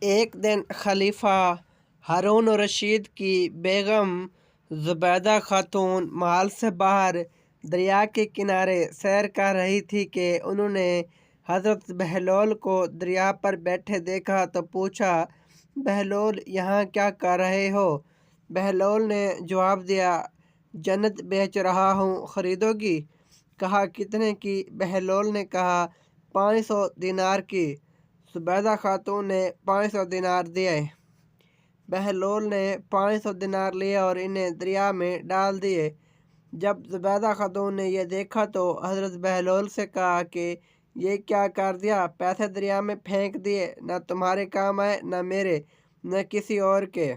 ایک دن خلیفہ ہارون الرشید کی بیگم زبیدہ خاتون محل سے باہر دریا کے کنارے سیر کر رہی تھی کہ انہوں نے حضرت بہلول کو دریا پر بیٹھے دیکھا تو پوچھا، بہلول یہاں کیا کر رہے ہو؟ بہلول نے جواب دیا، جنت بیچ رہا ہوں، خریدو گی؟ کہا کتنے کی؟ بہلول نے کہا 500 دینار کی۔ زبیدہ خاتون نے 500 دینار دیے۔ بہلول نے 500 دینار لیے اور انہیں دریا میں ڈال دیے۔ جب زبیدہ خاتون نے یہ دیکھا تو حضرت بہلول سے کہا کہ یہ کیا کر دیا؟ پیسے دریا میں پھینک دیے، نہ تمہارے کام آئے، نہ میرے، نہ کسی اور کے۔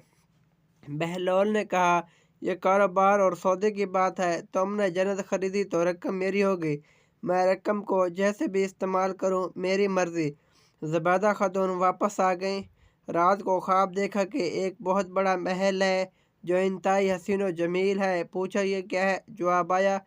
بہلول نے کہا، یہ کاروبار اور سودے کی بات ہے، تم نے جنت خریدی تو رقم میری ہوگی، میں رقم کو جیسے بھی استعمال کروں، میری مرضی۔ زبیدہ خاتون واپس آ گئیں۔ رات کو خواب دیکھا کہ ایک بہت بڑا محل ہے جو انتہائی حسین و جمیل ہے۔ پوچھا یہ کیا ہے؟ جواب آیا،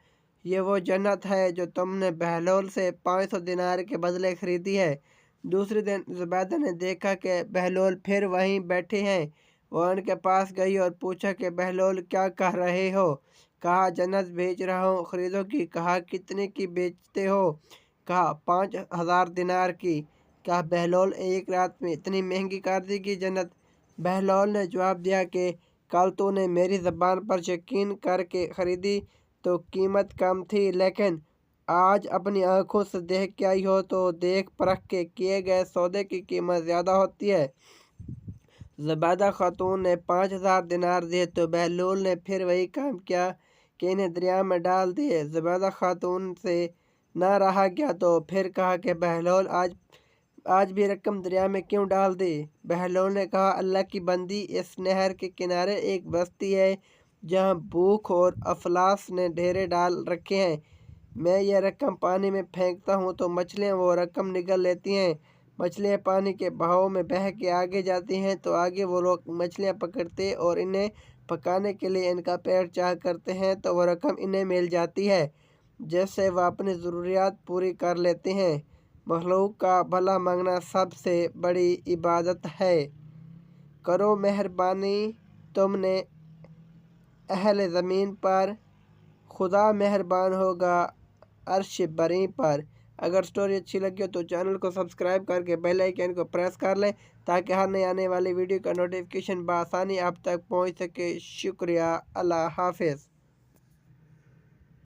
یہ وہ جنت ہے جو تم نے بہلول سے 500 دینار کے بدلے خریدی ہے۔ دوسرے دن زبیدہ نے دیکھا کہ بہلول پھر وہیں بیٹھے ہیں۔ وہ ان کے پاس گئی اور پوچھا کہ بہلول کیا کر رہے ہو؟ کہا جنت بیچ رہا ہوں، خریدو گی؟ کہا کتنے کی بیچتے ہو؟ کہا 5000 دینار کی۔ کہا بہلول ایک رات میں اتنی مہنگی کر دی گی جنت؟ بہلول نے جواب دیا کہ کل تو نے میری زبان پر یقین کر کے خریدی تو قیمت کم تھی، لیکن آج اپنی آنکھوں سے دیکھ کے آئی ہو تو دیکھ پرکھ کے کیے گئے سودے کی قیمت زیادہ ہوتی ہے۔ زبیدہ خاتون نے 5000 دینار دیے تو بہلول نے پھر وہی کام کیا کہ انہیں دریا میں ڈال دیے۔ زبیدہ خاتون سے نہ رہا گیا تو پھر کہا کہ بہلول آج بھی رقم دریا میں کیوں ڈال دی؟ بہلول نے کہا، اللہ کی بندی، اس نہر کے کنارے ایک بستی ہے جہاں بھوک اور افلاس نے ڈیرے ڈال رکھے ہیں۔ میں یہ رقم پانی میں پھینکتا ہوں تو مچھلیاں وہ رقم نگل لیتی ہیں۔ مچھلیاں پانی کے بہاؤ میں بہہ کے آگے جاتی ہیں تو آگے وہ لوگ مچھلیاں پکڑتے اور انہیں پکانے کے لیے ان کا پیٹ چاک کرتے ہیں تو وہ رقم انہیں مل جاتی ہے جس سے وہ اپنی ضروریات پوری کر لیتے ہیں۔ مخلوق کا بھلا مانگنا سب سے بڑی عبادت ہے۔ کرو مہربانی تم نے اہل زمین پر، خدا مہربان ہوگا عرش بری پر۔ اگر سٹوری اچھی لگی ہو تو چینل کو سبسکرائب کر کے بیل آئیکن کو پریس کر لیں تاکہ ہر نئی آنے والی ویڈیو کا نوٹیفیکیشن بآسانی آپ تک پہنچ سکے۔ شکریہ، اللہ حافظ۔